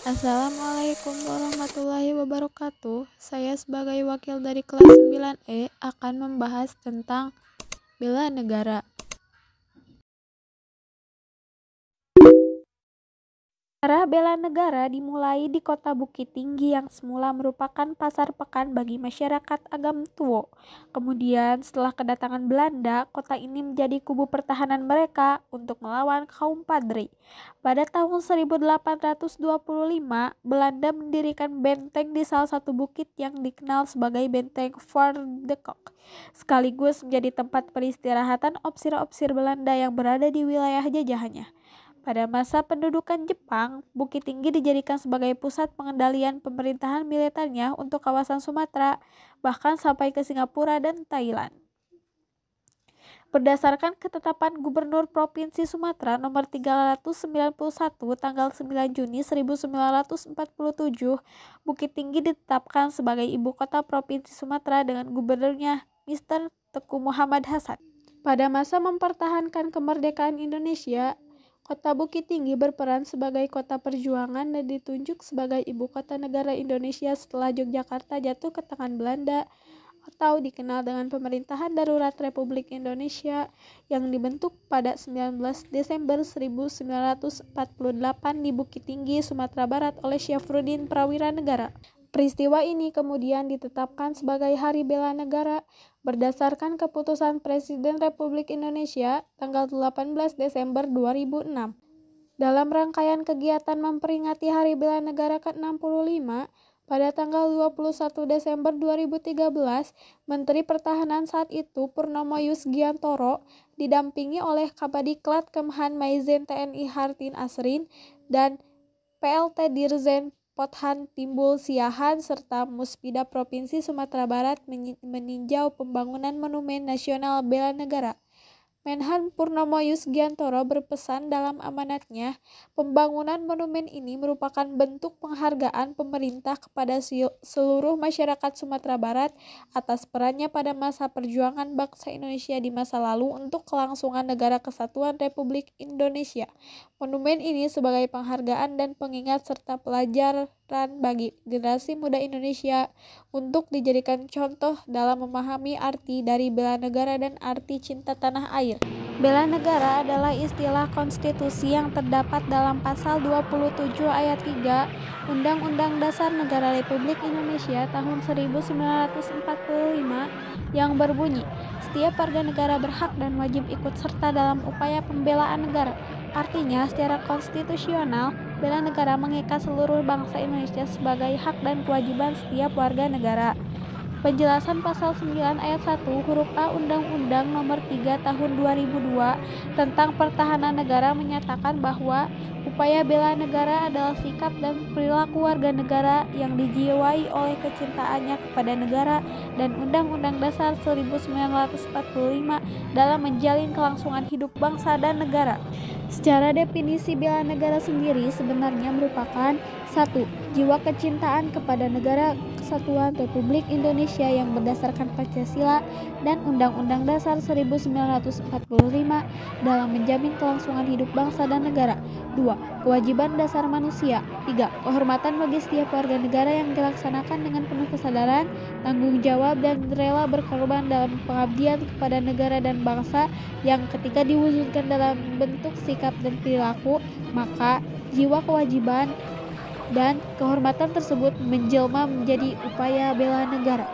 Assalamualaikum warahmatullahi wabarakatuh. Saya sebagai wakil dari kelas 9E akan membahas tentang bela negara. Sejarah bela negara dimulai di kota Bukit Tinggi yang semula merupakan pasar pekan bagi masyarakat Agam Tuo. Kemudian setelah kedatangan Belanda, kota ini menjadi kubu pertahanan mereka untuk melawan kaum Padri. Pada tahun 1825, Belanda mendirikan benteng di salah satu bukit yang dikenal sebagai Benteng Fort de Kock, sekaligus menjadi tempat peristirahatan opsir-opsir Belanda yang berada di wilayah jajahannya. Pada masa pendudukan Jepang, Bukit Tinggi dijadikan sebagai pusat pengendalian pemerintahan militernya untuk kawasan Sumatera, bahkan sampai ke Singapura dan Thailand. Berdasarkan ketetapan Gubernur Provinsi Sumatera nomor 391 tanggal 9 Juni 1947, Bukit Tinggi ditetapkan sebagai ibu kota Provinsi Sumatera dengan gubernurnya Mr. Teku Muhammad Hasan. Pada masa mempertahankan kemerdekaan Indonesia, Kota Bukit Tinggi berperan sebagai kota perjuangan dan ditunjuk sebagai ibu kota negara Indonesia setelah Yogyakarta jatuh ke tangan Belanda atau dikenal dengan Pemerintahan Darurat Republik Indonesia yang dibentuk pada 19 Desember 1948 di Bukit Tinggi, Sumatera Barat oleh Syafruddin Prawira Negara. Peristiwa ini kemudian ditetapkan sebagai Hari Bela Negara berdasarkan keputusan Presiden Republik Indonesia tanggal 18 Desember 2006. Dalam rangkaian kegiatan memperingati Hari Bela Negara ke-65, pada tanggal 21 Desember 2013, Menteri Pertahanan saat itu Purnomo Yusgiantoro didampingi oleh Kabadiklat Kemhan Maizen TNI Hartin Asrin dan PLT Dirjen Pothan Timbul Siahan serta Muspida Provinsi Sumatera Barat meninjau pembangunan Monumen Nasional Bela Negara. Menhan Purnomo Yusgiantoro berpesan dalam amanatnya, pembangunan monumen ini merupakan bentuk penghargaan pemerintah kepada seluruh masyarakat Sumatera Barat atas perannya pada masa perjuangan bangsa Indonesia di masa lalu untuk kelangsungan Negara Kesatuan Republik Indonesia. Monumen ini sebagai penghargaan dan pengingat serta pelajaran bagi generasi muda Indonesia untuk dijadikan contoh dalam memahami arti dari bela negara dan arti cinta tanah air. Bela negara adalah istilah konstitusi yang terdapat dalam pasal 27 ayat 3 Undang-Undang Dasar Negara Republik Indonesia tahun 1945 yang berbunyi, setiap warga negara berhak dan wajib ikut serta dalam upaya pembelaan negara. Artinya, secara konstitusional, bela negara mengikat seluruh bangsa Indonesia sebagai hak dan kewajiban setiap warga negara. Penjelasan pasal 9 ayat 1 huruf A Undang-Undang Nomor 3 Tahun 2002 tentang Pertahanan Negara menyatakan bahwa upaya bela negara adalah sikap dan perilaku warga negara yang dijiwai oleh kecintaannya kepada negara dan Undang-Undang Dasar 1945 dalam menjalin kelangsungan hidup bangsa dan negara. Secara definisi bela negara sendiri sebenarnya merupakan 1. Jiwa kecintaan kepada negara Kesatuan Republik Indonesia yang berdasarkan Pancasila dan Undang-Undang Dasar 1945 dalam menjamin kelangsungan hidup bangsa dan negara. 2. Kewajiban dasar manusia. 3. Kehormatan bagi setiap warga negara yang dilaksanakan dengan penuh kesadaran, tanggung jawab dan rela berkorban dalam pengabdian kepada negara dan bangsa yang ketika diwujudkan dalam bentuk sikap dan perilaku, maka jiwa kewajiban dan kehormatan tersebut menjelma menjadi upaya bela negara.